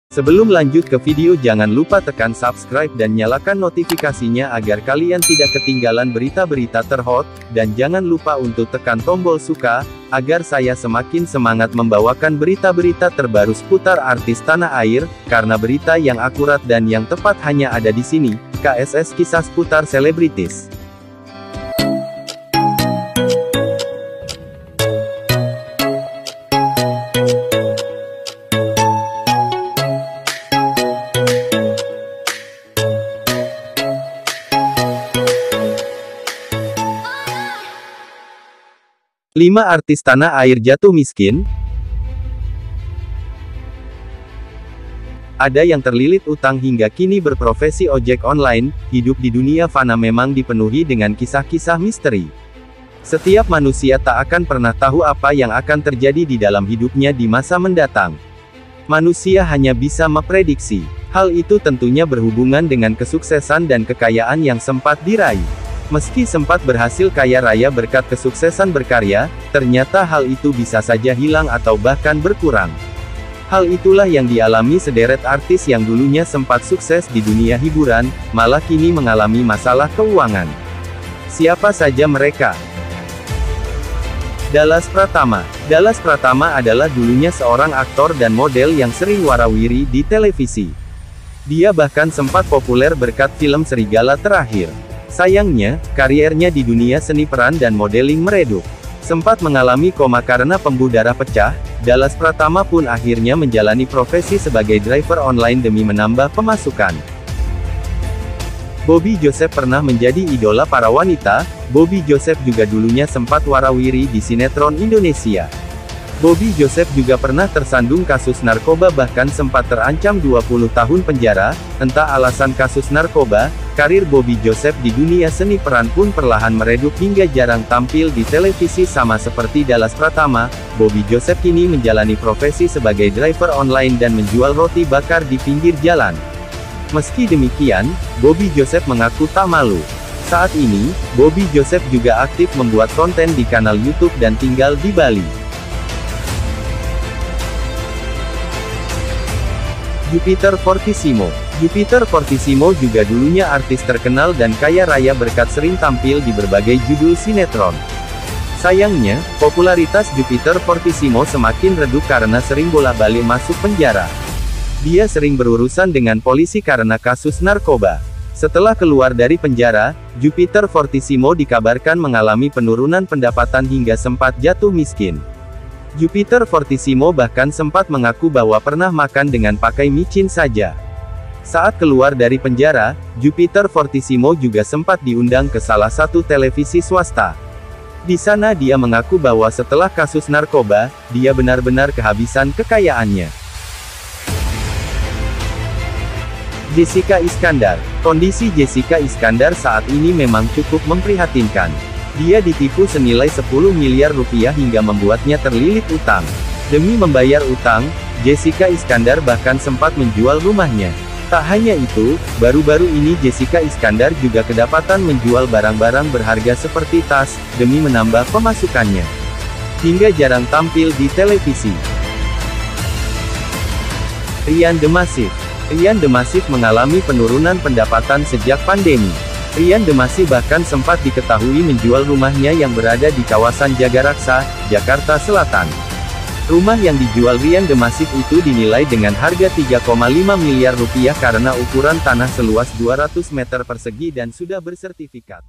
Sebelum lanjut ke video, jangan lupa tekan subscribe dan nyalakan notifikasinya agar kalian tidak ketinggalan berita-berita terhot, dan jangan lupa untuk tekan tombol suka, agar saya semakin semangat membawakan berita-berita terbaru seputar artis tanah air, karena berita yang akurat dan yang tepat hanya ada di sini, KSS Kisah Seputar Selebritis. Lima artis tanah air jatuh miskin. Ada yang terlilit utang hingga kini berprofesi ojek online. Hidup di dunia fana memang dipenuhi dengan kisah-kisah misteri. Setiap manusia tak akan pernah tahu apa yang akan terjadi di dalam hidupnya di masa mendatang. Manusia hanya bisa memprediksi. Hal itu tentunya berhubungan dengan kesuksesan dan kekayaan yang sempat diraih. Meski sempat berhasil kaya raya berkat kesuksesan berkarya, ternyata hal itu bisa saja hilang atau bahkan berkurang. Hal itulah yang dialami sederet artis yang dulunya sempat sukses di dunia hiburan, malah kini mengalami masalah keuangan. Siapa saja mereka? Dallas Pratama. Dallas Pratama adalah dulunya seorang aktor dan model yang sering warawiri di televisi. Dia bahkan sempat populer berkat film Serigala Terakhir. Sayangnya, kariernya di dunia seni peran dan modeling meredup. Sempat mengalami koma karena pembuluh darah pecah, Dallas Pratama pun akhirnya menjalani profesi sebagai driver online demi menambah pemasukan. Bobby Joseph pernah menjadi idola para wanita. Bobby Joseph juga dulunya sempat warawiri di sinetron Indonesia. Bobby Joseph juga pernah tersandung kasus narkoba, bahkan sempat terancam 20 tahun penjara. Entah alasan kasus narkoba, karir Bobby Joseph di dunia seni peran pun perlahan meredup hingga jarang tampil di televisi. Sama seperti Dallas Pratama, Bobby Joseph kini menjalani profesi sebagai driver online dan menjual roti bakar di pinggir jalan. Meski demikian, Bobby Joseph mengaku tak malu. Saat ini, Bobby Joseph juga aktif membuat konten di kanal YouTube dan tinggal di Bali. Jupiter Fortissimo. Jupiter Fortissimo juga dulunya artis terkenal dan kaya raya berkat sering tampil di berbagai judul sinetron. Sayangnya, popularitas Jupiter Fortissimo semakin redup karena sering bolak-balik masuk penjara. Dia sering berurusan dengan polisi karena kasus narkoba. Setelah keluar dari penjara, Jupiter Fortissimo dikabarkan mengalami penurunan pendapatan hingga sempat jatuh miskin. Jupiter Fortissimo bahkan sempat mengaku bahwa pernah makan dengan pakai micin saja. Saat keluar dari penjara, Jupiter Fortissimo juga sempat diundang ke salah satu televisi swasta. Di sana dia mengaku bahwa setelah kasus narkoba, dia benar-benar kehabisan kekayaannya. Jessica Iskandar. Kondisi Jessica Iskandar saat ini memang cukup memprihatinkan. Dia ditipu senilai 10 miliar rupiah hingga membuatnya terlilit utang. Demi membayar utang, Jessica Iskandar bahkan sempat menjual rumahnya. Tak hanya itu, baru-baru ini Jessica Iskandar juga kedapatan menjual barang-barang berharga seperti tas, demi menambah pemasukannya. Hingga jarang tampil di televisi. Ryan Demasif. Ryan Demasif mengalami penurunan pendapatan sejak pandemi. Ryan Demasif bahkan sempat diketahui menjual rumahnya yang berada di kawasan Jagaraksa, Jakarta Selatan. Rumah yang dijual Ryan Demasif itu dinilai dengan harga 3,5 miliar rupiah karena ukuran tanah seluas 200 meter persegi dan sudah bersertifikat.